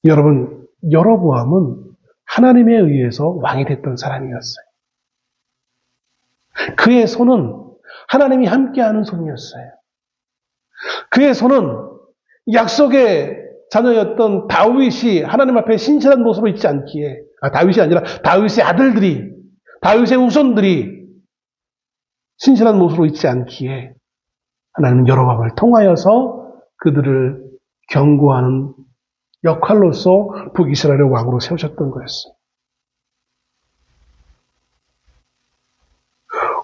여러분, 여로보암은 하나님에 의해서 왕이 됐던 사람이었어요. 그의 손은 하나님이 함께하는 손이었어요. 그의 손은 약속의 자녀였던 다윗이 하나님 앞에 신실한 모습으로 있지 않기에, 다윗이 아니라 다윗의 아들들이, 다윗의 후손들이 신실한 모습으로 있지 않기에 하나님은 여로보암을 통하여서 그들을 경고하는 역할로서 북이스라엘의 왕으로 세우셨던 거였어요.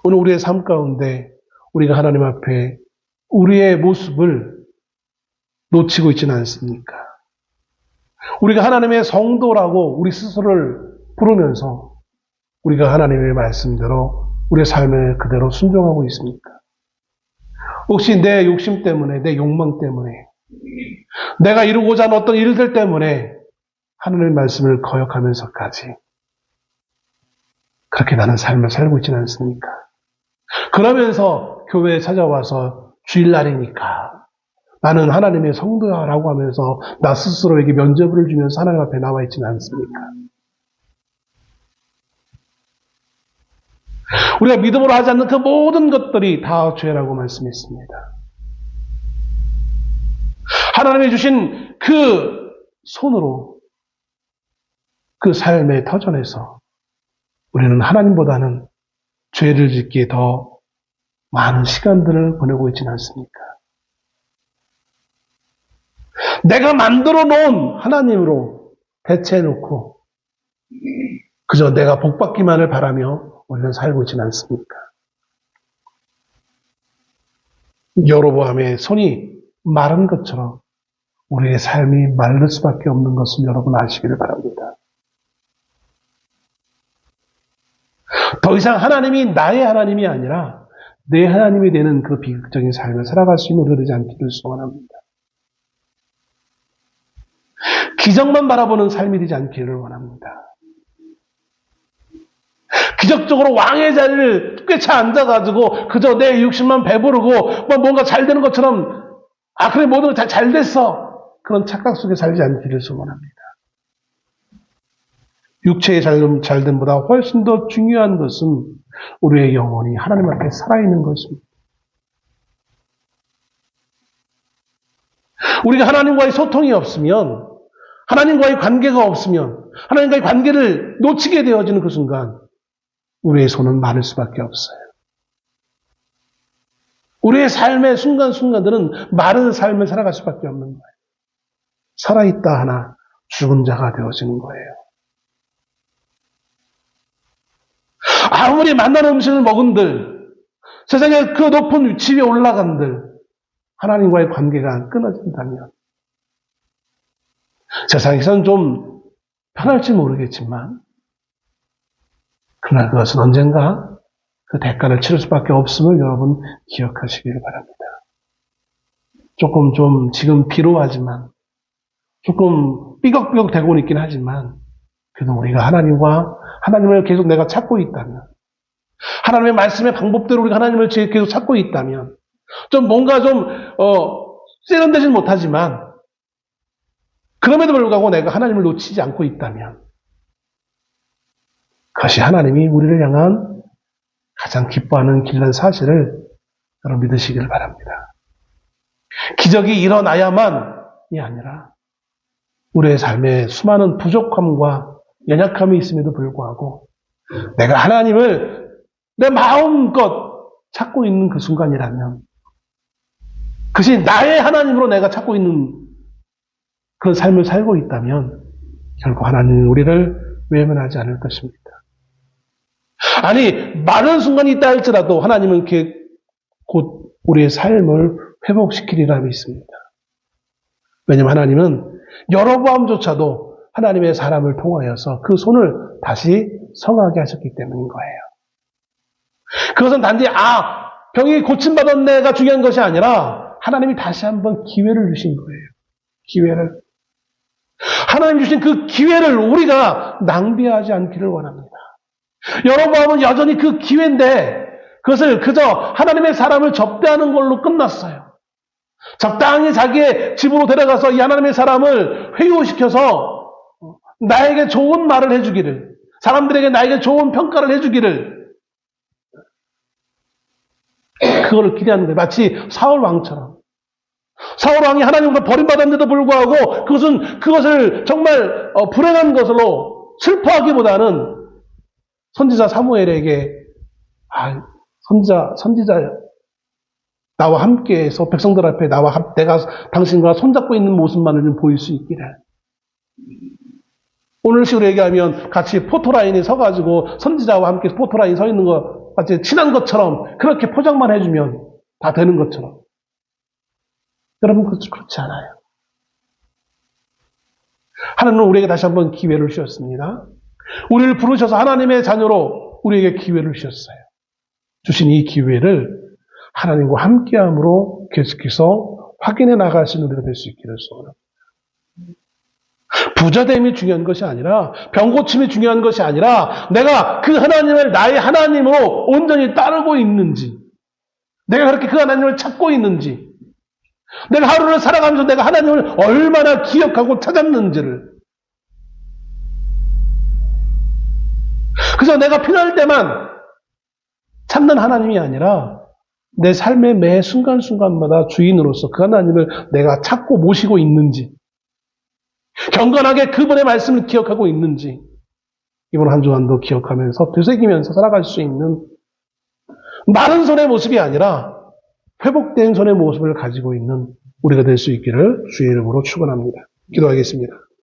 오늘 우리의 삶 가운데 우리가 하나님 앞에 우리의 모습을 놓치고 있지는 않습니까? 우리가 하나님의 성도라고 우리 스스로를 부르면서 우리가 하나님의 말씀대로 우리의 삶을 그대로 순종하고 있습니까? 혹시 내 욕심 때문에, 내 욕망 때문에, 내가 이루고자 하는 어떤 일들 때문에 하나님의 말씀을 거역하면서까지 그렇게 나는 삶을 살고 있지는 않습니까? 그러면서 교회에 찾아와서 주일날이니까 나는 하나님의 성도라고 하면서 나 스스로에게 면죄부를 주면서 하나님 앞에 나와 있지는 않습니까? 우리가 믿음으로 하지 않는 그 모든 것들이 다 죄라고 말씀했습니다. 하나님이 주신 그 손으로 그 삶의 터전에서 우리는 하나님보다는 죄를 짓기에 더 많은 시간들을 보내고 있지는 않습니까? 내가 만들어 놓은 하나님으로 대체해놓고 그저 내가 복받기만을 바라며 우리는 살고 있지는 않습니까? 여로보암의 손이 마른 것처럼 우리의 삶이 마를 수밖에 없는 것을 여러분 아시기를 바랍니다. 더 이상 하나님이 나의 하나님이 아니라 내 하나님이 되는 그 비극적인 삶을 살아갈 수 있는 우리가 되지 않기를 소원합니다. 기적만 바라보는 삶이 되지 않기를 원합니다. 기적적으로 왕의 자리를 꿰차 앉아가지고 그저 내 욕심만 배부르고 뭔가 잘 되는 것처럼 그래 모든 거 잘 됐어. 그런 착각 속에 살지 않기를 소원합니다. 육체의 잘됨보다 훨씬 더 중요한 것은 우리의 영혼이 하나님 앞에 살아있는 것입니다. 우리가 하나님과의 소통이 없으면, 하나님과의 관계가 없으면, 하나님과의 관계를 놓치게 되어지는 그 순간 우리의 손은 마를 수밖에 없어요. 우리의 삶의 순간순간들은 마른 삶을 살아갈 수밖에 없는 거예요. 살아있다 하나 죽은 자가 되어지는 거예요. 아무리 맛난 음식을 먹은들, 세상의 그 높은 위치에 올라간들, 하나님과의 관계가 끊어진다면 세상에서는 좀 편할지 모르겠지만 그러나 그것은 언젠가 그 대가를 치를 수밖에 없음을 여러분 기억하시길 바랍니다. 조금 좀 지금 비로하지만 조금 삐걱삐걱 되고 있긴 하지만 그래도 우리가 하나님을 계속 내가 찾고 있다면, 하나님의 말씀의 방법대로 우리가 하나님을 계속 찾고 있다면, 좀 뭔가 좀 세련되진 못하지만 그럼에도 불구하고 내가 하나님을 놓치지 않고 있다면 그것이 하나님이 우리를 향한 가장 기뻐하는 길이라는 사실을 여러분 믿으시길 바랍니다. 기적이 일어나야만이 아니라 우리의 삶에 수많은 부족함과 연약함이 있음에도 불구하고 내가 하나님을 내 마음껏 찾고 있는 그 순간이라면, 그것이 나의 하나님으로 내가 찾고 있는 그런 삶을 살고 있다면 결국 하나님은 우리를 외면하지 않을 것입니다. 아니, 많은 순간이 있다 할지라도 하나님은 곧 우리의 삶을 회복시키리라 믿습니다. 왜냐하면 하나님은 여로보암조차도 하나님의 사람을 통하여서 그 손을 다시 성하게 하셨기 때문인 거예요. 그것은 단지 병이 고침받았네가 중요한 것이 아니라 하나님이 다시 한번 기회를 주신 거예요. 기회를. 하나님 주신 그 기회를 우리가 낭비하지 않기를 원합니다. 여로보암은 여전히 그 기회인데 그것을 그저 하나님의 사람을 접대하는 걸로 끝났어요. 적당히 자기의 집으로 데려가서 이 하나님의 사람을 회유시켜서 나에게 좋은 말을 해주기를, 사람들에게 나에게 좋은 평가를 해주기를, 그거를 기대하는 거예요. 마치 사울 왕처럼. 사울 왕이 하나님으로 버림받았는데도 불구하고 그것을 정말 불행한 것으로 슬퍼하기보다는 선지자 사무엘에게 선지자 나와 함께해서 백성들 앞에 내가 당신과 손잡고 있는 모습만을 좀 보일 수 있기를. 오늘식으로 얘기하면 같이 포토라인에 서가지고 선지자와 함께 포토라인 서 있는 것 같이 친한 것처럼 그렇게 포장만 해주면 다 되는 것처럼. 여러분, 그렇지 않아요. 하나님은 우리에게 다시 한번 기회를 주셨습니다. 우리를 부르셔서 하나님의 자녀로 우리에게 기회를 주셨어요. 주신 이 기회를 하나님과 함께함으로 계속해서 확인해 나갈 수 있는 우리가 될 수 있기를 소원합니다. 부자됨이 중요한 것이 아니라, 병고침이 중요한 것이 아니라, 내가 그 하나님을 나의 하나님으로 온전히 따르고 있는지, 내가 그렇게 그 하나님을 찾고 있는지, 내가 하루를 살아가면서 내가 하나님을 얼마나 기억하고 찾았는지를, 그래서 내가 필요할 때만 찾는 하나님이 아니라 내 삶의 매 순간순간마다 주인으로서 그 하나님을 내가 찾고 모시고 있는지, 경건하게 그분의 말씀을 기억하고 있는지, 이번 한 주간도 기억하면서 되새기면서 살아갈 수 있는 마른 손의 모습이 아니라 회복된 손의 모습을 가지고 있는 우리가 될 수 있기를 주의 이름으로 축원합니다. 기도하겠습니다.